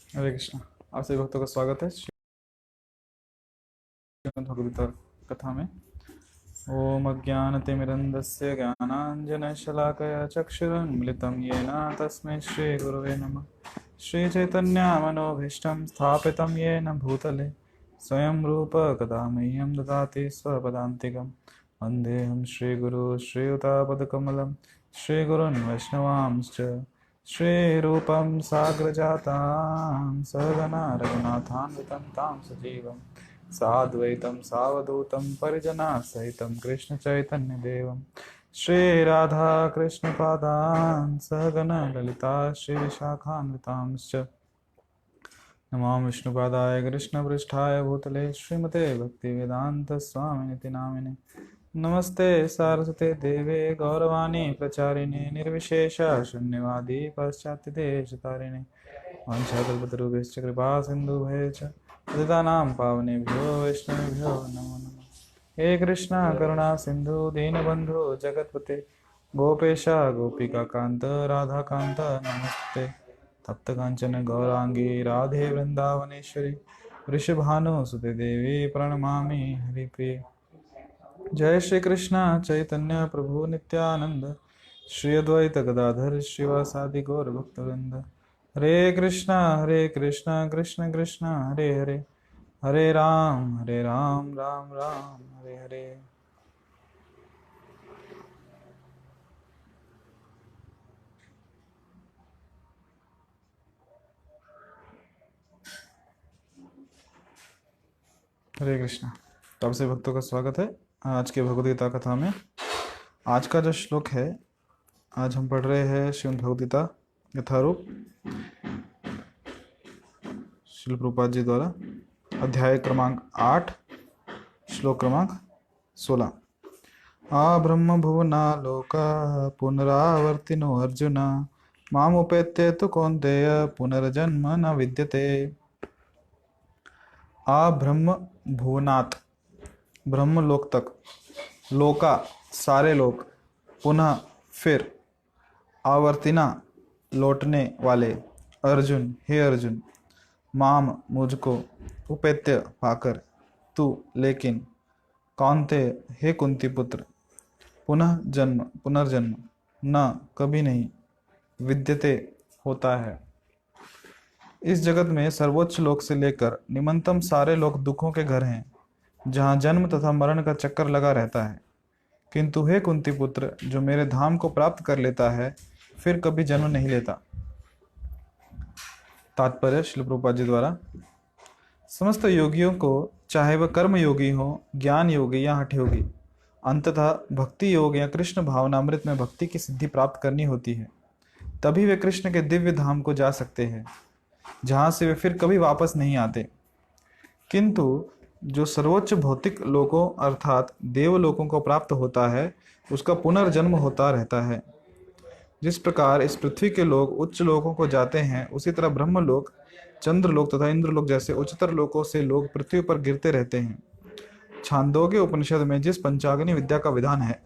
हरे कृष्णा। आप सभी भक्तों का स्वागत है श्रीमद् भगवद्गीता कथा में। ओम अज्ञानतिमिरन्दस्य ज्ञानाञ्जनशलाकया चक्षुरुन्मिलितं येन तस्मै श्रीगुरवे नमः। श्रीचैतन्यमनोभीष्टं स्थापितं येन भूतले स्वयं रूप कदा मह्यं ददाति स्वपदान्तिकं। वन्देऽहं श्रीगुरु श्रीयुतापदकमलं श्रीगुरुन् वैष्णवांश्च श्रीरूपं साग्रजातां सहगना रघुनाथान्वितं तां सजीवं साद्वैतं सावधूतं परिजनासहितं कृष्णचैतन्यदेवं श्रीराधा कृष्णपादान् सहगना ललिता श्रीविशाखान्वितांश्च नमामि विष्णुपादाय कृष्णपृष्ठाय भूतले श्रीमते भक्तिवेदान्तस्वामिनिति नामिने। नमस्ते सारस्वते देवे गौरवाणी प्रचारिणे निर्विशेष शून्यवादी पाश्चात्यदेशतारिणे वाञ्छाकल्पतरुभ्यश्च कृपा सिन्धुभ्यश्च पतितानां पावनेभ्यो वैष्णवेभ्यो नमो नमः। हे कृष्ण करुणा सिन्धु दीनबन्धु जगत्पते गोपेश गोपिकान्त राधाकान्त नमस्ते। तप्त कांचन गौरांगी राधे वृंदावनेश्वरी वृषभानुसुते देवी प्रणमामि हरिप्रिये। जय श्री कृष्ण चैतन्य प्रभु नित्यानंद श्री अद्वैत गदाधर श्रीवासादि गौर भक्तवृंद। हरे कृष्ण कृष्ण कृष्ण हरे हरे हरे राम राम राम हरे हरे। हरे कृष्णा। तो आप सभी भक्तों का स्वागत है आज के भगवद्गीता कथा में। आज का जो श्लोक है, आज हम पढ़ रहे हैं श्रीमद् भगवद्गीता यथारूप श्रील प्रभुपाद जी द्वारा, अध्याय क्रमांक 8 श्लोक क्रमांक 16। आ ब्रह्म भुवना लोका पुनरावर्तिनो अर्जुन मामुपेत्य तु कौन्तेय पुनर्जन्म न विद्यते। आ ब्रह्म भुवनात्, ब्रह्म लोक तक, लोका सारे लोग, पुनः फिर, आवर्तिना लौटने वाले, अर्जुन हे अर्जुन, माम मुझको, उपेत्य पाकर, तू लेकिन, कौन्ते हे कुंती पुत्र, पुनः जन्म पुनर्जन्म, न कभी नहीं, विद्यते होता है। इस जगत में सर्वोच्च लोक से लेकर निम्नतम सारे लोग दुखों के घर हैं, जहाँ जन्म तथा मरण का चक्कर लगा रहता है। किंतु हे कुंती पुत्र, जो मेरे धाम को प्राप्त कर लेता है फिर कभी जन्म नहीं लेता। तात्पर्य श्रील प्रभुपाद जी द्वारा, समस्त योगियों को, चाहे वह कर्म योगी हो, ज्ञान योगी या हठ योगी, अंततः भक्ति योग या कृष्ण भावनामृत में भक्ति की सिद्धि प्राप्त करनी होती है। तभी वे कृष्ण के दिव्य धाम को जा सकते हैं, जहां से वे फिर कभी वापस नहीं आते। किंतु जो सर्वोच्च भौतिक लोकों अर्थात देवलोकों को प्राप्त होता है, उसका पुनर्जन्म होता रहता है। जिस प्रकार इस पृथ्वी के लोग उच्च लोकों को जाते हैं, उसी तरह ब्रह्मलोक, चंद्रलोक तथा इंद्रलोक जैसे उच्चतर लोकों से लोग पृथ्वी पर गिरते रहते हैं। छांदोग्य उपनिषद में जिस पंचाग्नि विद्या का विधान है,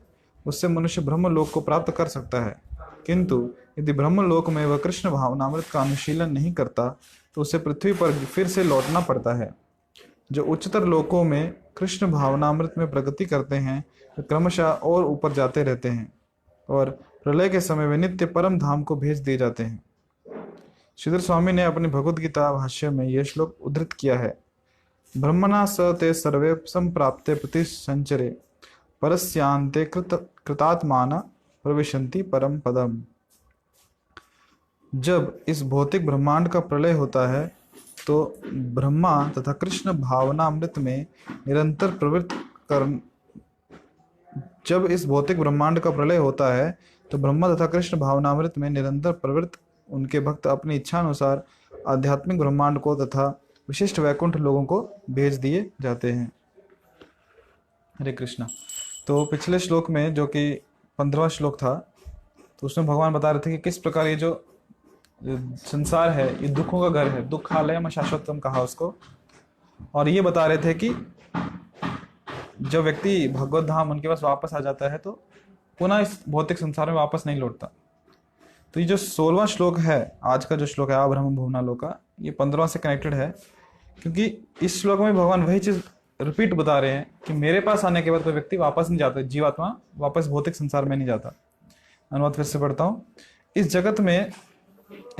उससे मनुष्य ब्रह्मलोक को प्राप्त कर सकता है। किंतु यदि ब्रह्मलोक में वह कृष्ण भावनामृत का अनुशीलन नहीं करता, तो उसे पृथ्वी पर फिर से लौटना पड़ता है। जो उच्चतर लोकों में कृष्ण भावनामृत में प्रगति करते हैं, वे क्रमशः और ऊपर जाते रहते हैं और प्रलय के समय वे नित्य परम धाम को भेज दिए जाते हैं। श्रीधर स्वामी ने अपनी भगवद गीता भाष्य में यह श्लोक उद्धृत किया है। ब्रह्मणा स ते सर्वे संप्राप्ते प्रतिसंचरे परस्यांते कृतात्मान प्रविशन्ति परम पदम। जब इस भौतिक ब्रह्मांड का प्रलय होता है, तो ब्रह्मा तथा कृष्ण भावनामृत में निरंतर प्रवृत्त कर जब इस भौतिक ब्रह्मांड का प्रलय होता है, तो ब्रह्मा तथा कृष्ण भावनामृत में निरंतर प्रवृत्त उनके भक्त अपनी इच्छा अनुसार आध्यात्मिक ब्रह्मांड को तथा विशिष्ट वैकुंठ लोगों को भेज दिए जाते हैं। हरे कृष्णा। तो पिछले श्लोक में, जो कि 15वां श्लोक था, तो उसमें भगवान बता रहे थे कि किस प्रकार ये जो संसार है ये दुखों का घर है, दुखालयम शाश्वतम कहा उसको। और ये बता रहे थे कि जब व्यक्ति भगवत धाम उनके पास वापस आ जाता है, तो पुनः इस भौतिक संसार में वापस नहीं लौटता। तो ये जो 16वां श्लोक है, आज का जो श्लोक है ब्रह्म भुवना लोका, ये 15वां से कनेक्टेड है, क्योंकि इस श्लोक में भगवान वही चीज रिपीट बता रहे हैं कि मेरे पास आने के बाद कोई व्यक्ति वापस नहीं जाता, जीवात्मा वापस भौतिक संसार में नहीं जाता। अनुवाद फिर से पढ़ता हूँ। इस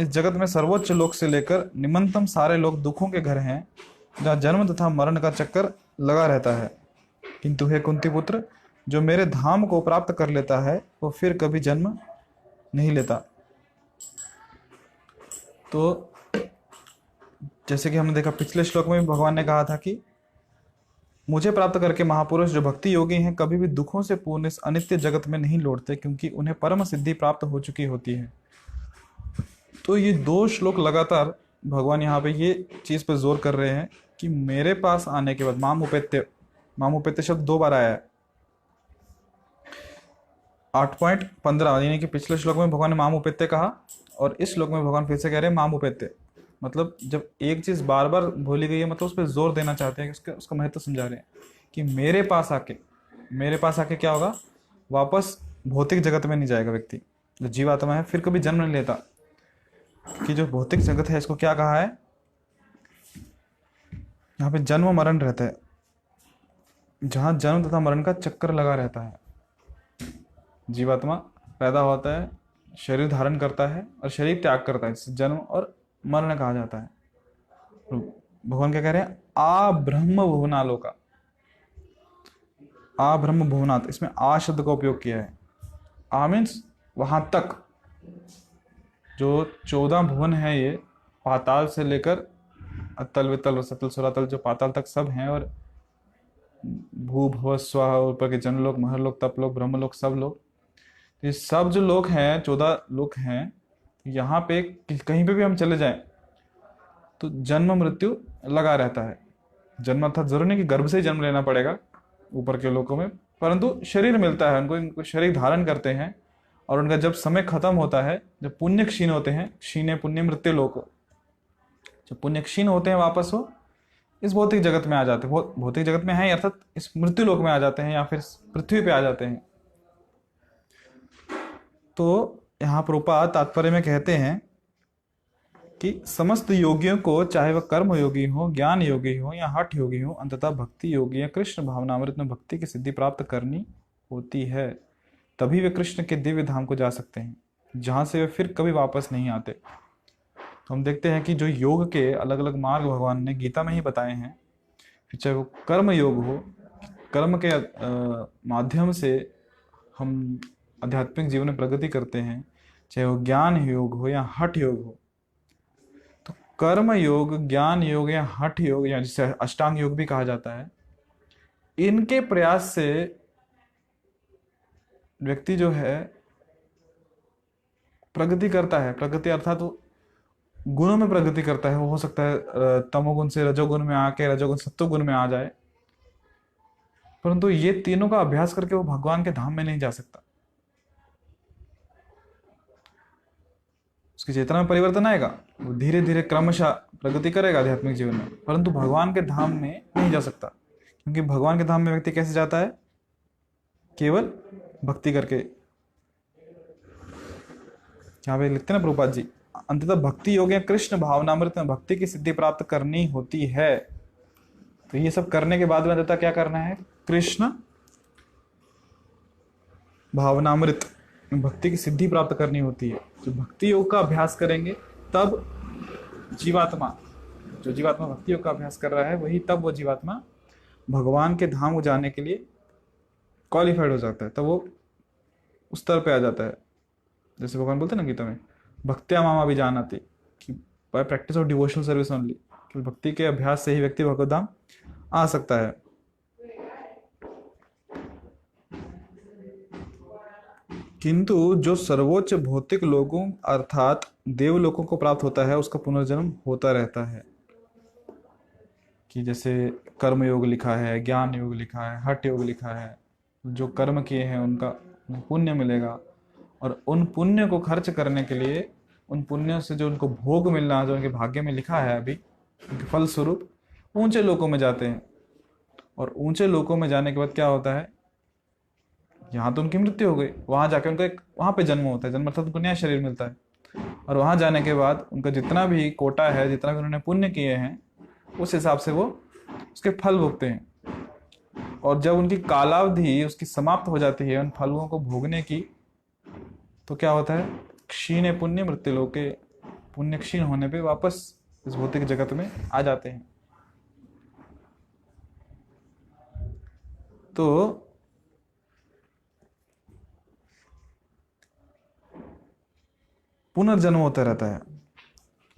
जगत में सर्वोच्च लोक से लेकर निम्नतम सारे लोग दुखों के घर हैं, जहाँ जन्म तथा मरण का चक्कर लगा रहता है। किंतु हे कुंती पुत्र, जो मेरे धाम को प्राप्त कर लेता है वो फिर कभी जन्म नहीं लेता। तो जैसे कि हमने देखा पिछले श्लोक में भी भगवान ने कहा था कि मुझे प्राप्त करके महापुरुष जो भक्ति योगी हैं कभी भी दुखों से पूर्ण इस अनित्य जगत में नहीं लौटते, क्योंकि उन्हें परम सिद्धि प्राप्त हो चुकी होती है। तो ये 2 श्लोक लगातार भगवान यहाँ पे ये चीज पर जोर कर रहे हैं कि मेरे पास आने के बाद माम उपेत्य शब्द 2 बार आया है। 8.15 यानी कि पिछले श्लोक में भगवान ने माम उपेत्य कहा और इस श्लोक में भगवान फिर से कह रहे हैं माम उपेत्य। मतलब जब एक चीज बार बार बोली गई है, मतलब उस पर जोर देना चाहते हैं कि उसका महत्व समझा रहे हैं कि मेरे पास आके क्या होगा, वापस भौतिक जगत में नहीं जाएगा व्यक्ति। जो जीवात्मा है फिर कभी जन्म नहीं लेता, कि जो भौतिक जगत है इसको क्या कहा है, यहाँ पे जन्म मरण रहता है, जहां जन्म तथा मरण का चक्कर लगा रहता है। जीवात्मा पैदा होता है, शरीर धारण करता है और शरीर त्याग करता है, इसे जन्म और मरण कहा जाता है। भगवान क्या कह रहे हैं, आ ब्रह्म भुवनालोका, आ ब्रह्म भुवनात्, इसमें आ शब्द का उपयोग किया है। आ मीन्स वहां तक, जो 14 भुवन है, ये पाताल से लेकर अतल वितल रसतल सुरातल, जो पाताल तक सब हैं, और भू भव स्वाहा, ऊपर के जनलोक, महरलोक, तपलोक, ब्रह्मलोक, सब लोग, ये सब जो लोक हैं 14 लोक हैं, यहाँ पे कहीं पे भी हम चले जाएं तो जन्म मृत्यु लगा रहता है। जन्म अर्थात जरूरी नहीं कि गर्भ से ही जन्म लेना पड़ेगा ऊपर के लोकों में, परंतु शरीर मिलता है उनको शरीर धारण करते हैं, और उनका जब समय खत्म होता है, जब पुण्य क्षीण होते हैं, क्षीणे पुण्य मृत्यु लोक, जब पुण्य क्षीण होते हैं वापस वो इस भौतिक जगत में आ जाते हैं, भौतिक जगत में है अर्थात इस मृत्यु लोक में आ जाते हैं, या फिर पृथ्वी पे आ जाते हैं। तो यहाँ प्रभुपाद तात्पर्य में कहते हैं कि समस्त योगियों को, चाहे वह कर्म योगी हो, ज्ञान योगी हो या हठ योगी हो, अंततः भक्ति योगी या कृष्ण भावनामृत में भक्ति की सिद्धि प्राप्त करनी होती है, तभी वे कृष्ण के दिव्य धाम को जा सकते हैं, जहां से वे फिर कभी वापस नहीं आते। तो हम देखते हैं कि जो योग के अलग अलग मार्ग भगवान ने गीता में ही बताए हैं, फिर चाहे वो कर्म योग हो, कर्म के माध्यम से हम आध्यात्मिक जीवन में प्रगति करते हैं, चाहे वो ज्ञान योग हो या हठ योग हो। तो कर्म योग, ज्ञान योग या हठ योग, या जिसे अष्टांग योग भी कहा जाता है, इनके प्रयास से व्यक्ति जो है प्रगति करता है। प्रगति अर्थात वो गुणों में प्रगति करता है। वो हो सकता है तमोगुण से रजोगुण में आके रजोगुण सत्वगुण में आ जाए, परंतु ये तीनों का अभ्यास करके वो भगवान के धाम में नहीं जा सकता। उसकी चेतना में परिवर्तन आएगा, वो धीरे धीरे क्रमशः प्रगति करेगा आध्यात्मिक जीवन में, परंतु भगवान के धाम में नहीं जा सकता। क्योंकि भगवान के धाम में व्यक्ति कैसे जाता है, केवल भक्ति करके। यहाँ पे लिखते हैं ना प्रभुपाद जी, अंततः भक्ति योग या कृष्ण भावनामृत में भक्ति की सिद्धि प्राप्त करनी होती है। तो ये सब करने के बाद में अंततः क्या करना है, कृष्ण भावनामृत भक्ति की सिद्धि प्राप्त करनी होती है। जो भक्ति योग का अभ्यास करेंगे तब जीवात्मा भक्ति योग का अभ्यास कर रहा है, वही तब वो जीवात्मा भगवान के धाम को जाने के लिए क्वालिफाइड हो जाता है, तब वो उस स्तर पे आ जाता है। जैसे भगवान बोलते हैं ना गीता में, भक्त्या मामा भी जानती, कि bye practice of devotional service only, कि भक्ति के अभ्यास से ही व्यक्ति भगवत धाम आ सकता है। किंतु जो सर्वोच्च भौतिक लोगों अर्थात देवलोकों को प्राप्त होता है, उसका पुनर्जन्म होता रहता है। कि जैसे कर्म योग लिखा है, ज्ञान योग लिखा है, हठ योग लिखा है, जो कर्म किए हैं उनका पुण्य मिलेगा, और उन पुण्य को खर्च करने के लिए, उन पुण्यों से जो उनको भोग मिलना, जो उनके भाग्य में लिखा है अभी, उनके फल स्वरूप ऊंचे लोकों में जाते हैं। और ऊंचे लोकों में जाने के बाद क्या होता है, यहाँ तो उनकी मृत्यु हो गई, वहां जाके उनका एक वहां पे जन्म होता है। जन्म अर्थात उनको नया शरीर मिलता है। और वहां जाने के बाद उनका जितना भी कोटा है, जितना भी उन्होंने पुण्य किए हैं, उस हिसाब से वो उसके फल भोगते हैं। और जब उनकी कालावधि उसकी समाप्त हो जाती है उन फलों को भोगने की, तो क्या होता है, क्षीण पुण्य मृत्यु लोके, पुण्य क्षीण होने पे वापस इस भौतिक जगत में आ जाते हैं। तो पुनर्जन्म होता रहता है।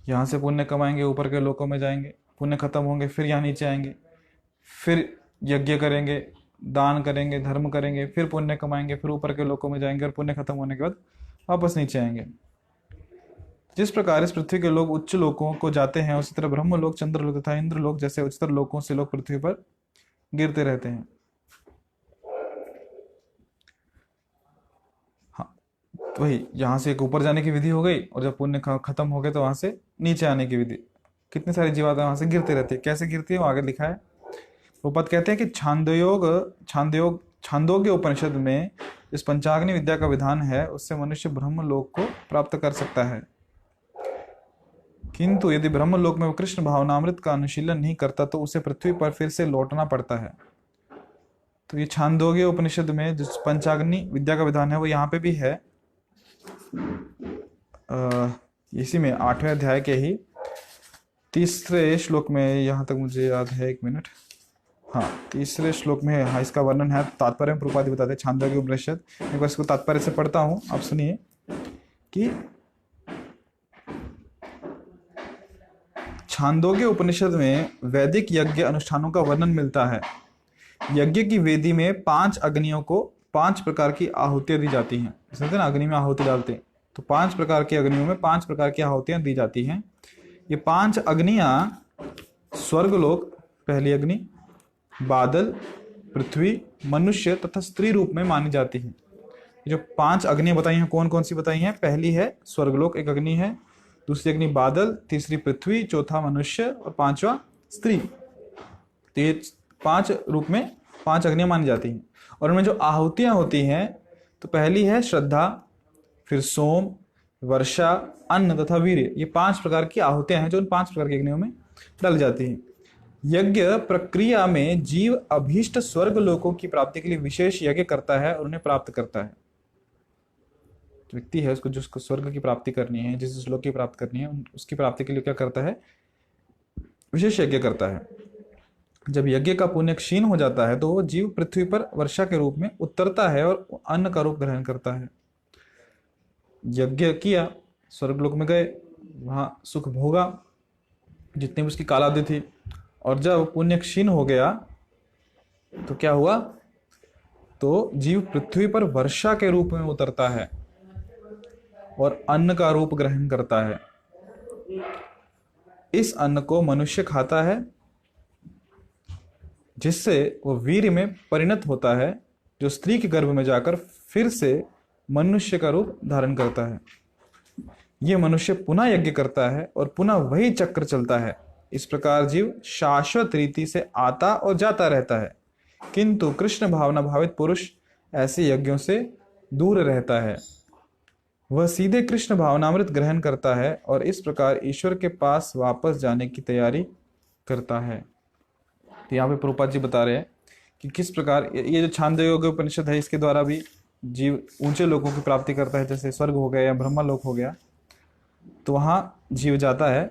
यहां से पुण्य कमाएंगे, ऊपर के लोकों में जाएंगे, पुण्य खत्म होंगे, फिर यहाँ नीचे आएंगे, फिर यज्ञ करेंगे, दान करेंगे, धर्म करेंगे, फिर पुण्य कमाएंगे, फिर ऊपर के लोकों में जाएंगे और पुण्य खत्म होने के बाद वापस नीचे आएंगे। जिस प्रकार इस पृथ्वी के लोग उच्च लोकों को जाते हैं, उसी तरह ब्रह्म लोक, चंद्र लोक तथा इंद्र लोक जैसे उच्चतर लोकों से लोग पृथ्वी पर गिरते रहते हैं। हाँ, तो वही यहाँ से एक ऊपर जाने की विधि हो गई, और जब पुण्य खत्म हो गए तो वहां से नीचे आने की विधि। कितनी सारी जीवात्माएं वहां से गिरते रहती है। कैसे गिरती है वो आगे लिखा है। वो पद कहते हैं कि छांदोग्य उपनिषद में इस पंचाग्नि विद्या का विधान है, उससे मनुष्य ब्रह्म लोक को प्राप्त कर सकता है। किंतु यदि ब्रह्म लोक में वो कृष्ण भावनामृत का अनुशीलन नहीं करता तो उसे पृथ्वी पर फिर से लौटना पड़ता है। तो ये छांदोग्य उपनिषद में जो पंचाग्नि विद्या का विधान है वो यहाँ पे भी है। इसी में 8वें अध्याय के ही 3रे श्लोक में, यहाँ तक मुझे याद है, 1 मिनट, हाँ 3रे श्लोक में हाँ इसका वर्णन है। तात्पर्य में प्रभुपाद बताते हैं छांदोग्य उपनिषद। एक बार इसको तात्पर्य से पढ़ता हूँ, आप सुनिए कि छांदोग्य उपनिषद में वैदिक यज्ञ अनुष्ठानों का वर्णन मिलता है। यज्ञ की वेदी में 5 अग्नियों को 5 प्रकार की आहुतियां दी जाती हैं। समझते ना, अग्नि में आहुति डालते हैं तो 5 प्रकार की अग्नियों में 5 प्रकार की आहुतियां दी जाती हैं। ये 5 अग्नियां स्वर्गलोक पहली अग्नि, बादल, पृथ्वी, मनुष्य तथा स्त्री रूप में मानी जाती है। जो 5 अग्नियां बताई हैं, कौन कौन सी बताई हैं? पहली है स्वर्गलोक, एक अग्नि है, दूसरी अग्नि बादल, तीसरी पृथ्वी, चौथा मनुष्य और 5वां स्त्री। तो ये 5 रूप में 5 अग्नियां मानी जाती हैं। और उनमें जो आहुतियां होती हैं, तो पहली है श्रद्धा, फिर सोम, वर्षा, अन्न तथा वीर्य। ये 5 प्रकार की आहुतियां हैं जो उन 5 प्रकार की अग्नियों में डल जाती हैं। यज्ञ प्रक्रिया में जीव अभीष्ट स्वर्ग लोकों की प्राप्ति के लिए विशेष यज्ञ करता है और उन्हें प्राप्त करता है। व्यक्ति है उसको जिसको स्वर्ग की प्राप्ति करनी है, जिस श्लोक की प्राप्ति करनी है, उसकी प्राप्ति के लिए क्या करता है? विशेष यज्ञ करता है। जब यज्ञ का पुण्य क्षीण हो जाता है तो वो जीव पृथ्वी पर वर्षा के रूप में उतरता है और अन्न का रूप ग्रहण करता है। यज्ञ किया, स्वर्गलोक में गए, वहां सुख भोगा जितनी भी उसकी कालावधि थी, और जब पुण्य क्षीण हो गया तो क्या हुआ? तो जीव पृथ्वी पर वर्षा के रूप में उतरता है और अन्न का रूप ग्रहण करता है। इस अन्न को मनुष्य खाता है, जिससे वो वीर्य में परिणत होता है, जो स्त्री के गर्भ में जाकर फिर से मनुष्य का रूप धारण करता है। ये मनुष्य पुनः यज्ञ करता है और पुनः वही चक्र चलता है। इस प्रकार जीव शाश्वत रीति से आता और जाता रहता है, किंतु कृष्ण भावना भावित पुरुष ऐसे यज्ञों से दूर रहता है। वह सीधे कृष्ण भावनामृत ग्रहण करता है और इस प्रकार ईश्वर के पास वापस जाने की तैयारी करता है। तो यहाँ पे प्रभुपाद जी बता रहे हैं कि किस प्रकार ये जो छांदोग्य उपनिषद है, इसके द्वारा भी जीव ऊंचे लोगों की प्राप्ति करता है, जैसे स्वर्ग हो गया या ब्रह्मलोक हो गया, तो वहां जीव जाता है।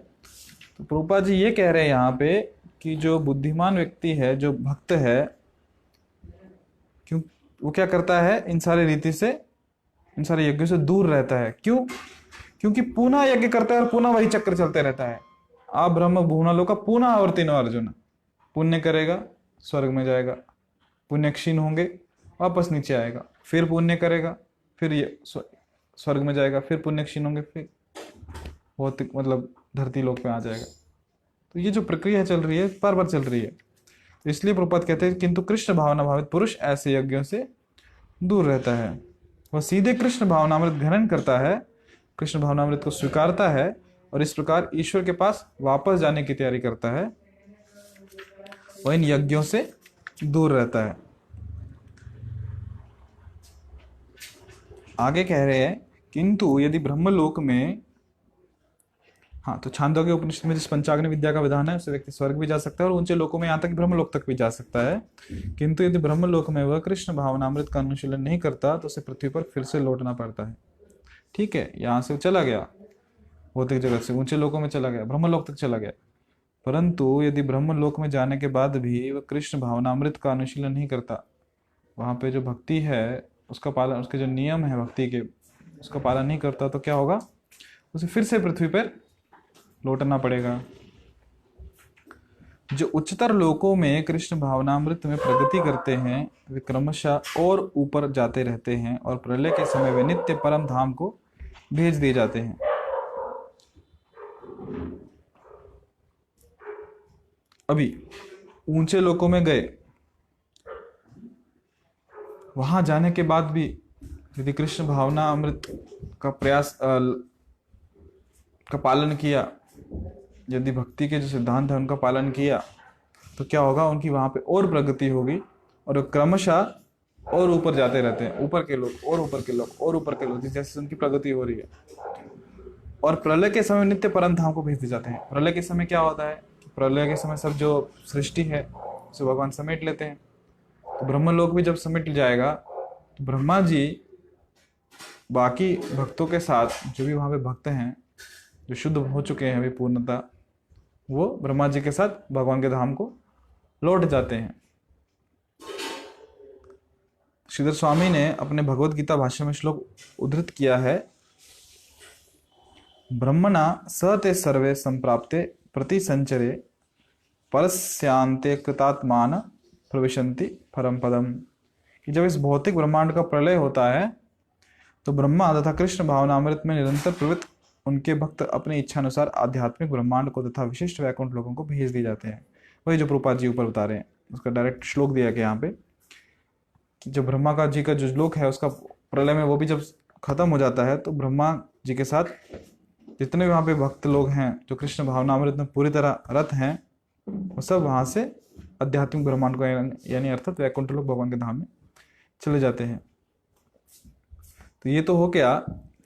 तो प्रभुपाद जी ये कह रहे हैं यहाँ पे कि जो बुद्धिमान व्यक्ति है, जो भक्त है, क्यों वो क्या करता है? इन सारे रीति से, इन सारे यज्ञों से दूर रहता है। क्यों? क्योंकि पुनः यज्ञ करता है और पुनः वही चक्र चलते रहता है। आप ब्रह्म भुवनालोक का पुनः आवर्तिनो अर्जुन। पुण्य करेगा, स्वर्ग में जाएगा, पुण्य क्षीण होंगे, वापस नीचे आएगा, फिर पुण्य करेगा, फिर ये स्वर्ग में जाएगा, फिर पुण्य क्षीण होंगे, फिर बहुत मतलब धरती लोक में आ जाएगा। तो ये जो प्रक्रिया चल रही है, बार बार चल रही है। तो इसलिए प्रभुपाद कहते हैं किंतु कृष्ण भावना भावित पुरुष ऐसे यज्ञों से दूर रहता है। वह सीधे कृष्ण भावनामृत ग्रहण करता है, कृष्ण भावनामृत को स्वीकारता है और इस प्रकार ईश्वर के पास वापस जाने की तैयारी करता है। वह इन यज्ञों से दूर रहता है। आगे कह रहे हैं किंतु यदि ब्रह्मलोक में हाँ, तो छांदोग्य उपनिषद में जिस पंचाग्नि विद्या का विधान है उससे व्यक्ति स्वर्ग भी जा सकता है और ऊंचे लोकों में यहाँ तक ब्रह्मलोक तक भी जा सकता है। किंतु यदि ब्रह्मलोक में वह कृष्ण भावनामृत का अनुशीलन नहीं करता तो उसे पृथ्वी पर फिर से लौटना पड़ता है। ठीक है, यहाँ से चला गया, भौतिक जगत से ऊंचे लोकों में चला गया, ब्रह्मलोक तक चला गया, परंतु यदि ब्रह्मलोक में जाने के बाद भी वह कृष्ण भावनामृत का अनुशीलन नहीं करता, वहाँ पे जो भक्ति है उसका पालन, उसके जो नियम है भक्ति के, उसका पालन नहीं करता, तो क्या होगा, उसे फिर से पृथ्वी पर लौटना पड़ेगा। जो उच्चतर लोकों में कृष्ण भावनामृत में प्रगति करते हैं वे क्रमशः और ऊपर जाते रहते हैं और प्रलय के समय वे नित्य परम धाम को भेज दिए जाते हैं। अभी ऊंचे लोकों में गए, वहां जाने के बाद भी यदि कृष्ण भावना अमृत का प्रयास का पालन किया, यदि भक्ति के जो सिद्धांत है उनका पालन किया, तो क्या होगा, उनकी वहां पे और प्रगति होगी और क्रमशः और ऊपर जाते रहते हैं, ऊपर के लोग और ऊपर के लोग और ऊपर के लोग, जैसे उनकी प्रगति हो रही है। और प्रलय के समय नित्य परम धाम को भेज दिए जाते हैं। प्रलय के समय क्या होता है, प्रलय के समय सब जो सृष्टि है उसे भगवान समेट लेते हैं। तो ब्रह्मलोक भी जब समेट जाएगा तो ब्रह्मा जी बाकी भक्तों के साथ, जो भी वहां पे भक्त हैं जो शुद्ध हो चुके हैं अभी पूर्णतः, वो ब्रह्मा जी के साथ भगवान के धाम को लौट जाते हैं। श्रीधर स्वामी ने अपने भगवत गीता भाष्य में श्लोक उद्धृत किया है, ब्रह्मणा स ते सर्वे संप्राप्ते प्रति संचरे परस्यांते कृतात्मान प्रविशन्ति परम पदम। कि जब इस भौतिक ब्रह्मांड का प्रलय होता है तो ब्रह्मा तथा कृष्ण भावनामृत में निरंतर प्रवृत्त उनके भक्त अपनी इच्छा अनुसार आध्यात्मिक ब्रह्मांड को तथा विशिष्ट वैकुंठ लोगों को भेज दिए जाते हैं। वही जो प्रभुपाद जी ऊपर बता रहे हैं, उसका डायरेक्ट श्लोक दिया गया यहाँ पे कि जब ब्रह्मा का जी का जो श्लोक है उसका प्रलय में वो भी जब खत्म हो जाता है तो ब्रह्मा जी के साथ जितने भी वहाँ पे भक्त लोग हैं जो कृष्ण भावनामृत में पूरी तरह रत हैं, वो सब वहाँ से आध्यात्मिक ब्रह्मांड को यानी अर्थात वैकुंठ लोक भगवान के धाम में चले जाते हैं। तो ये तो हो गया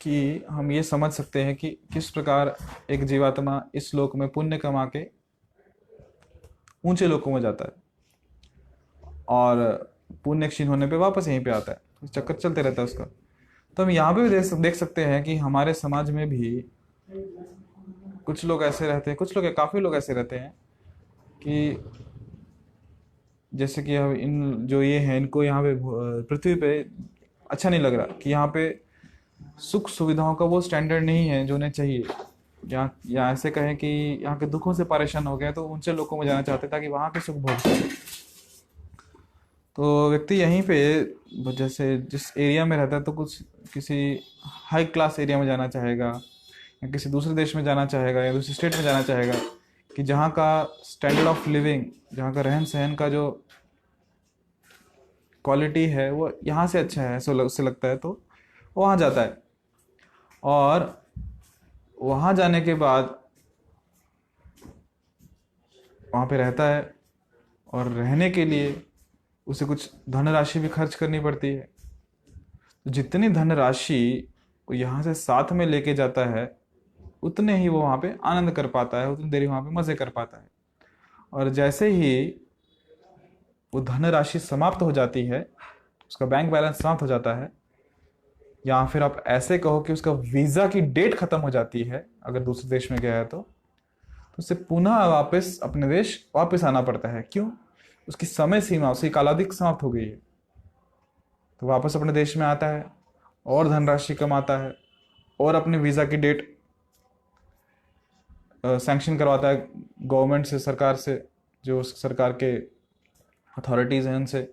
कि हम ये समझ सकते हैं कि किस प्रकार एक जीवात्मा इस लोक में पुण्य कमा के ऊंचे लोकों में जाता है और पुण्य क्षीण होने पे वापस यहीं पे आता है, तो चक्कर चलते रहता है उसका। तो हम यहाँ पे भी देख सकते हैं कि हमारे समाज में भी कुछ लोग ऐसे रहते हैं, कुछ लोग, काफी लोग ऐसे रहते हैं कि जैसे कि हम इन जो ये हैं इनको यहाँ पे पृथ्वी पे अच्छा नहीं लग रहा कि यहाँ पे सुख सुविधाओं का वो स्टैंडर्ड नहीं है जो उन्हें चाहिए, या ऐसे कहें कि यहाँ के दुखों से परेशान हो गए तो ऊंचे लोगों में जाना चाहते ताकि वहाँ के सुख भोग सके। तो व्यक्ति यहीं पे जैसे जिस एरिया में रहता है तो कुछ किसी हाई क्लास एरिया में जाना चाहेगा या किसी दूसरे देश में जाना चाहेगा या दूसरे स्टेट में जाना चाहेगा कि जहाँ का स्टैंडर्ड ऑफ लिविंग, जहाँ का रहन सहन का जो क्वालिटी है वो यहाँ से अच्छा है ऐसा उससे लगता है, तो वहाँ जाता है। और वहाँ जाने के बाद वहाँ पे रहता है और रहने के लिए उसे कुछ धनराशि भी खर्च करनी पड़ती है। तो जितनी धनराशि वो यहाँ से साथ में लेके जाता है उतने ही वो वहाँ पे आनंद कर पाता है, उतनी देरी वहाँ पे मज़े कर पाता है। और जैसे ही वो धनराशि समाप्त हो जाती है, उसका बैंक बैलेंस समाप्त हो जाता है, या फिर आप ऐसे कहो कि उसका वीज़ा की डेट ख़त्म हो जाती है अगर दूसरे देश में गया है तो उसे पुनः वापस अपने देश वापस आना पड़ता है। क्यों? उसकी समय सीमा, उसकी कालावधि समाप्त हो गई है। तो वापस अपने देश में आता है और धनराशि कमाता है और अपने वीज़ा की डेट सैंक्शन करवाता है गवर्नमेंट से, सरकार से, जो उस सरकार के अथॉरिटीज़ हैं उनसे।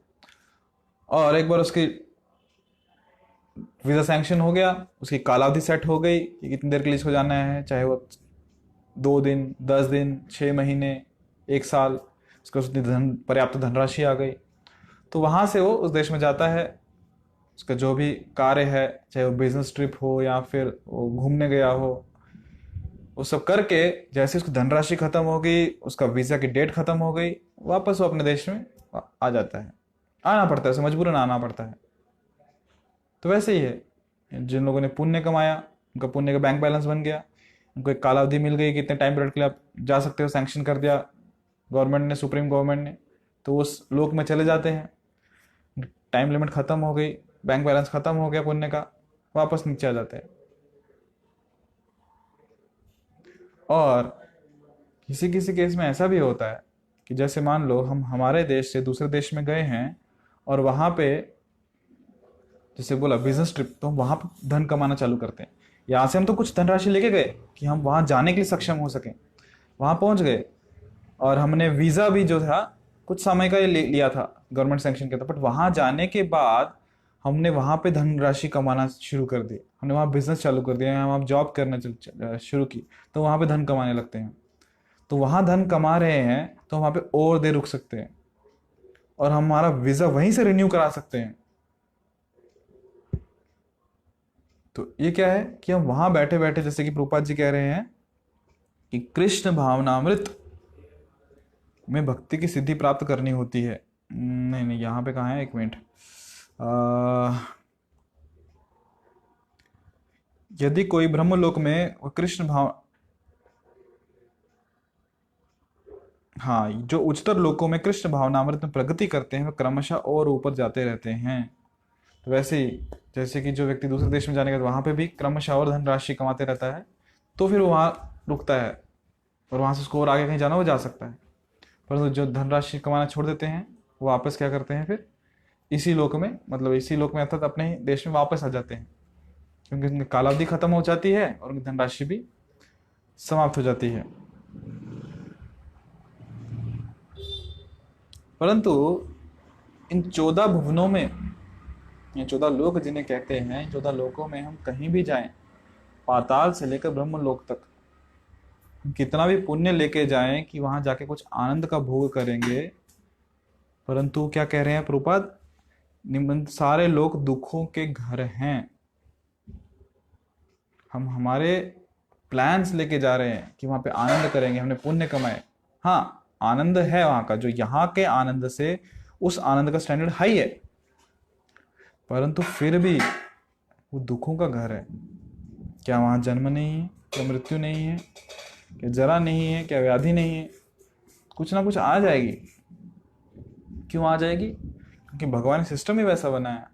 और एक बार उसकी वीज़ा सैंक्शन हो गया, उसकी कालावधि सेट हो गई कि कितनी देर के लिए इसको जाना है, चाहे वो 2 दिन, 10 दिन, 6 महीने, 1 साल, उसका पर्याप्त धनराशि आ गई तो वहाँ से वो उस देश में जाता है। उसका जो भी कार्य है, चाहे वो बिजनेस ट्रिप हो या फिर वो घूमने गया हो, वो सब करके जैसे उसकी धनराशि खत्म हो गई, उसका वीज़ा की डेट खत्म हो गई, वापस वो अपने देश में आ जाता है। आना पड़ता है उसे, मजबूरन आना पड़ता है। तो वैसे ही है, जिन लोगों ने पुण्य कमाया उनका पुण्य का बैंक बैलेंस बन गया, उनको एक कालावधि मिल गई कि इतने टाइम पीरियड के लिए आप जा सकते हो, सैंक्शन कर दिया गवर्नमेंट ने, सुप्रीम गवर्नमेंट ने, तो उस लोक में चले जाते हैं। टाइम लिमिट खत्म हो गई, बैंक बैलेंस खत्म हो गया पुण्य का, वापस नीचे आ जाते हैं। और किसी किसी केस में ऐसा भी होता है कि जैसे मान लो हम हमारे देश से दूसरे देश में गए हैं और वहां पे जैसे बोला बिजनेस ट्रिप, तो हम वहां पे धन कमाना चालू करते हैं। यहाँ से हम तो कुछ धनराशि लेके गए कि हम वहां जाने के लिए सक्षम हो सके, वहां पहुंच गए और हमने वीजा भी जो था कुछ समय का लिया था, गवर्नमेंट सैंक्शन किया था, बट वहां जाने के बाद हमने वहां पे धनराशि कमाना शुरू कर दी, हमने वहां बिजनेस चालू कर दिया, हम जॉब करना शुरू की, तो वहां पे धन कमाने लगते हैं। तो वहां धन कमा रहे हैं तो वहां पे और देर रुक सकते हैं और हमारा वीजा वहीं से रिन्यू करा सकते हैं। तो ये क्या है कि हम वहां बैठे बैठे, जैसे कि प्रभुपाद जी कह रहे हैं कि कृष्ण भावनामृत में भक्ति की सिद्धि प्राप्त करनी होती है। नहीं नहीं, यहां पे कहाँ है, एक मिनट। यदि कोई ब्रह्मलोक में कृष्ण भाव, हाँ, जो उच्चतर लोकों में कृष्ण भावनामृत में प्रगति करते हैं वे क्रमशः और ऊपर जाते रहते हैं। तो वैसे ही जैसे कि जो व्यक्ति दूसरे देश में जाने के बाद वहां पे भी क्रमशः और धनराशि कमाते रहता है, तो फिर वो वहां रुकता है और वहां से उसको और आगे कहीं जाना हो जा सकता है। परंतु जो धनराशि कमाना छोड़ देते हैं वो वापस क्या करते हैं, फिर इसी लोक में, मतलब इसी लोक में अर्थात अपने ही देश में वापस आ जाते हैं, क्योंकि उनकी कालावधि खत्म हो जाती है और उनकी धनराशि भी समाप्त हो जाती है। परंतु इन 14 भुवनों में, ये 14 लोक जिन्हें कहते हैं, 14 लोकों में हम कहीं भी जाएं, पाताल से लेकर ब्रह्म लोक तक, हम कितना भी पुण्य लेके जाएं कि वहां जाके कुछ आनंद का भोग करेंगे, परंतु क्या कह रहे हैं प्रभुपाद, निम्न सारे लोग दुखों के घर हैं। हम हमारे प्लान्स लेके जा रहे हैं कि वहां पे आनंद करेंगे, हमने पुण्य कमाए, हाँ आनंद है वहां का, जो यहाँ के आनंद से उस आनंद का स्टैंडर्ड हाई है, परंतु फिर भी वो दुखों का घर है। क्या वहां जन्म नहीं है, क्या मृत्यु नहीं है, क्या जरा नहीं है, क्या व्याधि नहीं है, कुछ ना कुछ आ जाएगी। क्यों आ जाएगी? क्योंकि भगवान ने सिस्टम ही वैसा बनाया।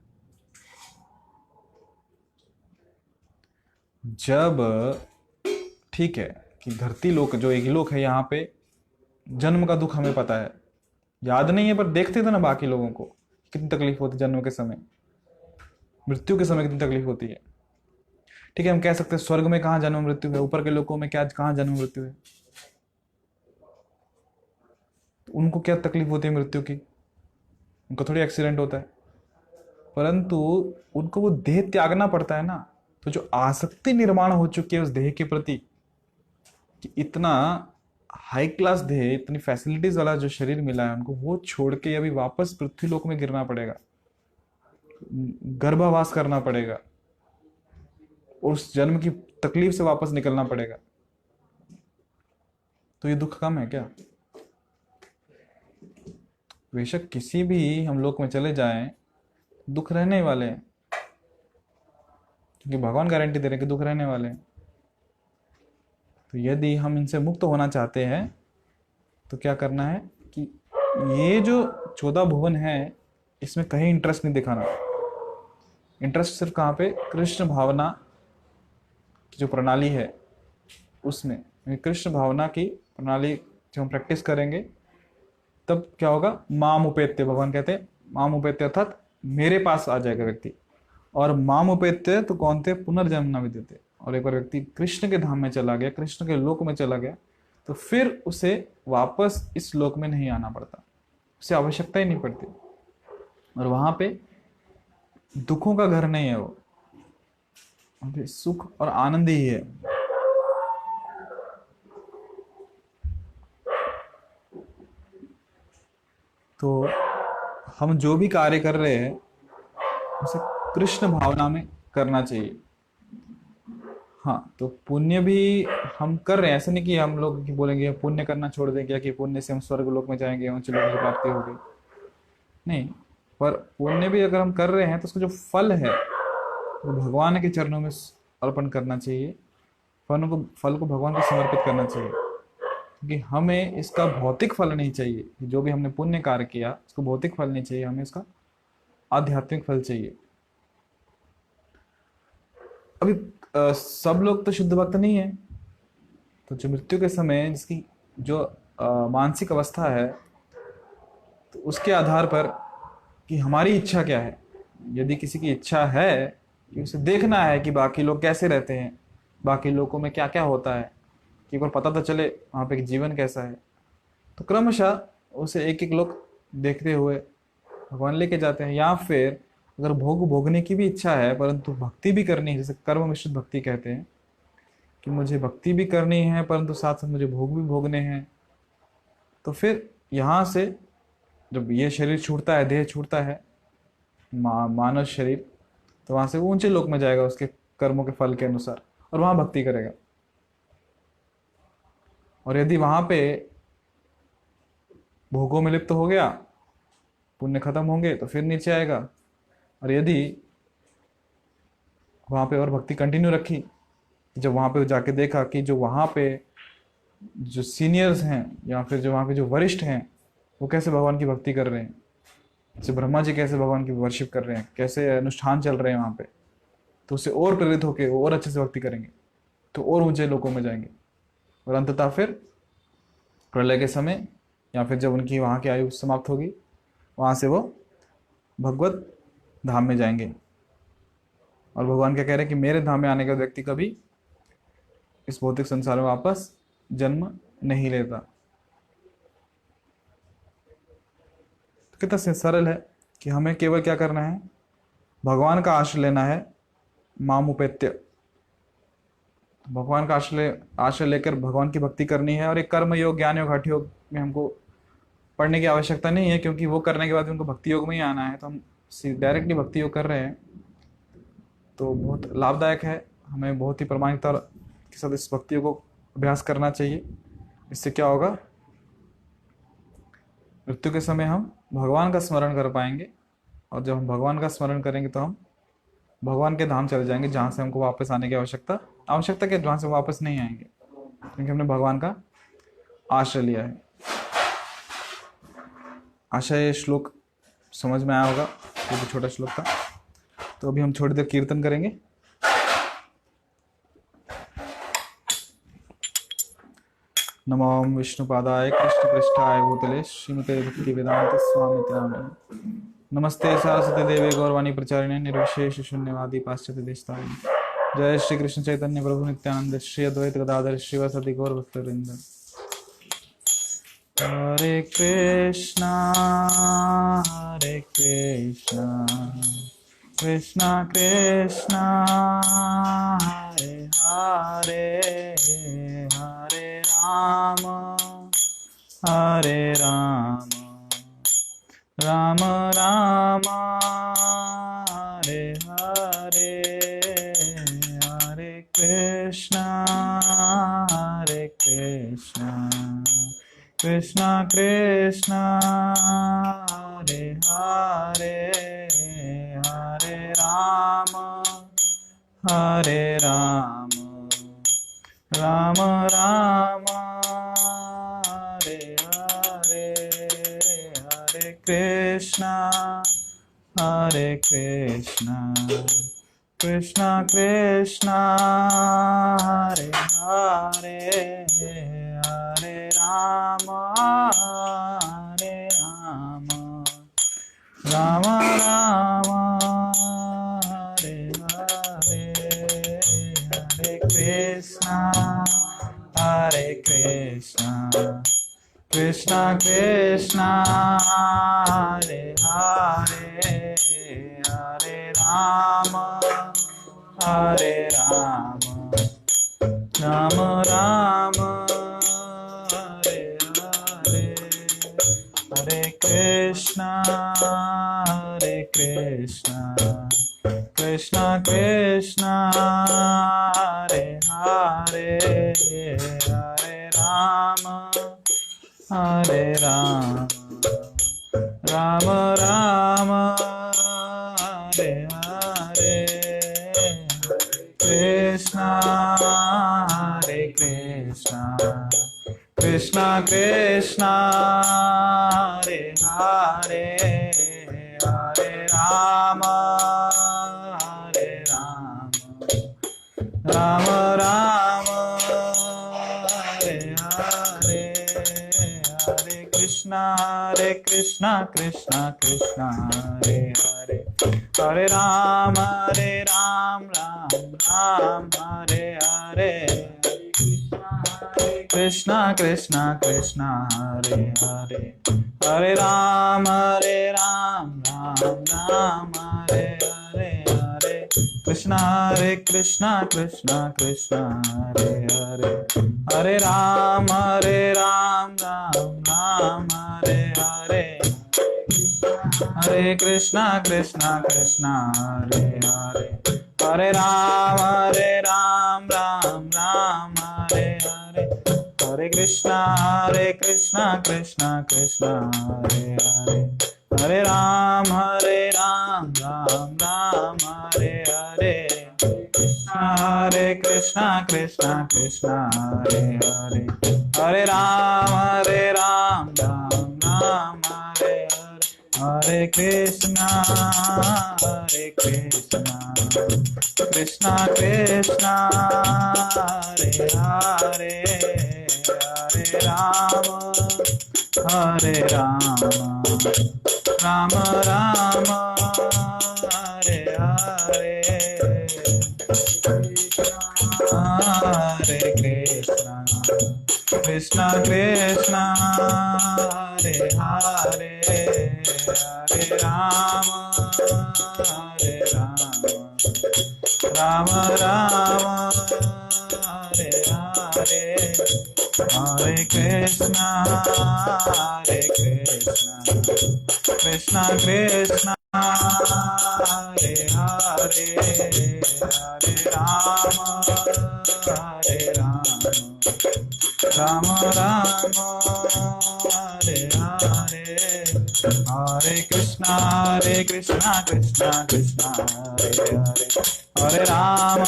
जब ठीक है कि धरती लोक जो एक ही लोक है, यहाँ पे जन्म का दुख हमें पता है, याद नहीं है पर देखते थे ना बाकी लोगों को कितनी तकलीफ होती है जन्म के समय, मृत्यु के समय कितनी तकलीफ होती है। ठीक है, हम कह सकते हैं स्वर्ग में कहाँ जन्म मृत्यु है, ऊपर के लोकों में क्या कहाँ जन्म मृत्यु है, तो उनको क्या तकलीफ होती है मृत्यु की, उनको थोड़ी एक्सीडेंट होता है, परंतु उनको वो देह त्यागना पड़ता है ना। तो जो आसक्ति निर्माण हो चुकी है उस देह के प्रति, कि इतना हाई क्लास देह, इतनी फैसिलिटीज वाला जो शरीर मिला है उनको, वो छोड़ के अभी वापस पृथ्वी लोक में गिरना पड़ेगा, गर्भावास करना पड़ेगा और उस जन्म की तकलीफ से वापस निकलना पड़ेगा। तो ये दुख कम है क्या? बेशक किसी भी हम लोक में चले जाएं, दुख रहने वाले हैं, क्योंकि भगवान गारंटी दे रहे हैं कि दुख रहने वाले हैं। तो यदि हम इनसे मुक्त होना चाहते हैं तो क्या करना है कि ये जो 14 भुवन है इसमें कहीं इंटरेस्ट नहीं दिखाना। इंटरेस्ट सिर्फ कहाँ पे? कृष्ण भावना की जो प्रणाली है उसमें। कृष्ण भावना की प्रणाली जब हम प्रैक्टिस करेंगे तब क्या होगा? माम उपेत्य, भगवान कहते हैं माम उपेत्य अर्थात मेरे पास आ जाएगा व्यक्ति। और माम उपेत्य तो कौन थे? पुनर्जन्म न विद्यते। और एक बार व्यक्ति कृष्ण के धाम में चला गया, कृष्ण के लोक में चला गया, तो फिर उसे वापस इस लोक में नहीं आना पड़ता, उसे आवश्यकता ही नहीं पड़ती। और वहां पे दुखों का घर नहीं है, वो वहां पे सुख और आनंद ही है। तो हम जो भी कार्य कर रहे हैं उसे कृष्ण भावना में करना चाहिए। हाँ, तो पुण्य भी हम कर रहे हैं, ऐसे नहीं कि हम लोग की बोलेंगे पुण्य करना छोड़ देंगे कि पुण्य से हम स्वर्ग लोक में जाएंगे, उच्च लोक की प्राप्ति होगी, नहीं। पर पुण्य भी अगर हम कर रहे हैं तो उसका जो फल है वो भगवान के चरणों में अर्पण करना चाहिए। फल को भगवान को समर्पित करना चाहिए, क्योंकि हमें इसका भौतिक फल नहीं चाहिए। जो भी हमने पुण्य कार्य किया उसको भौतिक फल नहीं चाहिए, हमें इसका आध्यात्मिक फल चाहिए। अभी सब लोग तो शुद्ध भक्त नहीं है, तो जो मृत्यु के समय जिसकी जो मानसिक अवस्था है, तो उसके आधार पर कि हमारी इच्छा क्या है। यदि किसी की इच्छा है कि उसे देखना है कि बाकी लोग कैसे रहते हैं, बाकी लोगों में क्या क्या होता है, कि एक बार पता तो चले वहाँ पे जीवन कैसा है, तो क्रमशः उसे एक एक लोग देखते हुए भगवान लेके जाते हैं। या फिर अगर भोगने की भी इच्छा है परंतु भक्ति भी करनी है, जैसे कर्म मिश्रित भक्ति कहते हैं कि मुझे भक्ति भी करनी है परंतु साथ साथ मुझे भोग भी भोगने हैं, तो फिर यहाँ से जब ये शरीर छूटता है, देह छूटता है, मानव शरीर, तो वहां से वो ऊंचे लोक में जाएगा उसके कर्मों के फल के अनुसार, और वहां भक्ति करेगा। और यदि वहां पे भोगों में लिप्त हो गया, पुण्य खत्म होंगे, तो फिर नीचे आएगा। और यदि वहां पे और भक्ति कंटिन्यू रखी, जब वहां पे जाके देखा कि जो वहां पे जो सीनियर्स हैं या फिर जो वहां पे जो वरिष्ठ हैं वो कैसे भगवान की भक्ति कर रहे हैं, जैसे ब्रह्मा जी कैसे भगवान की वर्शिप कर रहे हैं, कैसे अनुष्ठान चल रहे हैं वहां पे, तो उससे और प्रेरित होकर वो और अच्छे से भक्ति करेंगे, तो और ऊंचे लोकों में जाएंगे। और अंततः फिर प्रलय के समय या फिर जब उनकी वहाँ की आयु समाप्त होगी, वहाँ से वो भगवत धाम में जाएंगे। और भगवान क्या कह रहे हैं कि मेरे धाम में आने का व्यक्ति कभी इस भौतिक संसार में वापस जन्म नहीं लेता। तो कितना सरल है कि हमें केवल क्या करना है, भगवान का आश्रय लेना है, मामुपेत्य। भगवान का आश्रय लेकर भगवान की भक्ति करनी है। और एक कर्म योग, ज्ञान योग, हठ योग में हमको पढ़ने की आवश्यकता नहीं है, क्योंकि वो करने के बाद उनको भक्ति योग में ही आना है। तो हम डायरेक्टली भक्ति योग कर रहे हैं, तो बहुत लाभदायक है। हमें बहुत ही प्रामाणिकता के साथ इस भक्ति योग को अभ्यास करना चाहिए। इससे क्या होगा, मृत्यु के समय हम भगवान का स्मरण कर पाएंगे, और जब हम भगवान का स्मरण करेंगे तो हम भगवान के धाम चले जाएंगे, जहाँ से हमको वापस आने की आवश्यकता के जहाँ से वापस नहीं आएंगे, क्योंकि हमने भगवान का आश्रय लिया है। आशा ये श्लोक समझ में आया होगा, ये भी छोटा श्लोक था। तो अभी हम थोड़ी देर कीर्तन करेंगे। नमो विष्णुपादाय कृष्ण पृष्ठाय भूतले श्रीमते भक्ति वेदांत स्वामी नामिने। नमस्ते सरस्वती देवी गौरवाणी प्रचारिणे निर्विशेष शून्यवादी पाश्चात्य देशतारिणे। जय श्री कृष्ण चैतन्य प्रभु नित्यानंद श्री अद्वैत गदाधर शिवासदि गौर भक्तवृंद। हरे कृष्णा कृष्णा कृष्णा हरे हरे, हरे राम राम राम हरे हरे, हरे कृष्णा कृष्णा कृष्णा हरे हरे, हरे राम राम राम हरे हरे, हरे कृष्णा कृष्णा कृष्णा हरे हरे, हरे राम राम राम हरे हरे, हरे कृष्णा कृष्णा कृष्णा हरे हरे, हरे राम राम राम हरे हरे, हरे कृष्णा कृष्णा कृष्णा हरे हरे, हरे राम राम राम हरे हरे, कृष्णा कृष्णा कृष्णा हरे हरे हरे राम राम राम हरे हरे हरे कृष्णा कृष्णा कृष्णा हरे हरे हरे राम राम राम हरे हरे कृष्णा कृष्णा हरे हरे हरे राम राम राम हरे हरे हरे कृष्णा कृष्णा हरे हरे हरे राम राम राम हरे हरे हरे कृष्णा हरे हरे हरे राम राम राम हरे हरे हरे कृष्णा कृष्णा हरे हरे हरे राम राम राम हरे हरे हरे कृष्णा हरे हरे हरे राम राम हरे हरे हरे कृष्णा कृष्णा कृष्णा हरे हरे हरे राम राम राम हरे हरे हरे कृष्णा कृष्णा हरे हरे हरे राम राम राम हरे हरे हरे कृष्णा कृष्णा कृष्णा हरे हरे हरे राम राम राम हरे हरे हरे कृष्णा कृष्णा हरे हरे हरे राम राम हरे हरे हरे कृष्णा हरे हरे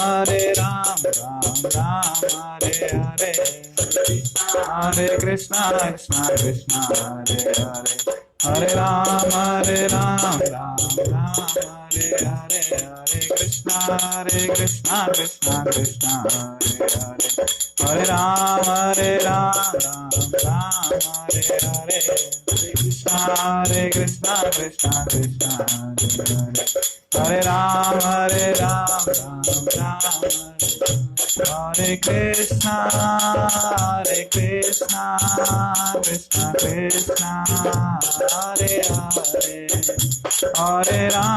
हरे राम राम हरे हरे हरे कृष्णा कृष्णा हरे हरे हरे राम राम हरे हरे हरे कृष्णा हरे हरे हरे राम राम हरे कृष्णा कृष्णा कृष्णा हरे हरे हरे राम राम हरे हरे हरे कृष्णा कृष्णा हरे हरे हरे राम राम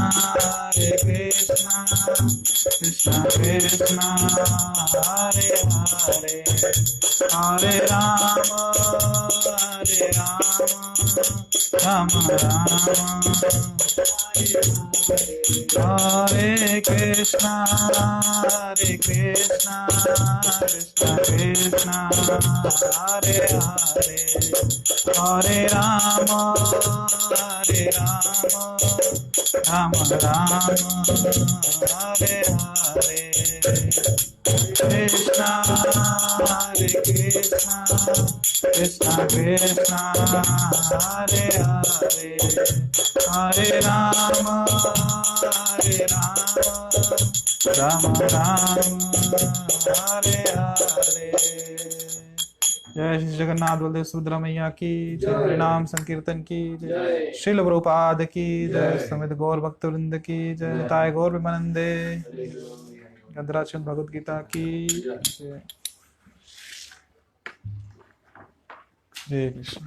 हरे कृष्णा कृष्णा हरे हरे हरे राम राम हरे हरे कृष्णा कृष्णा हरे हरे हरे राम राम हरे हरे। जय श्री जगन्नाथ बलदेव सुभद्रा मैया की जय, हरिनाम संकीर्तन की जय, श्रील प्रभुपाद की जय, समेत गौर भक्त वृंद की जय, ताय गौर विमानंदे, गंधराचरण भगवद गीता की जय। जय कृष्ण।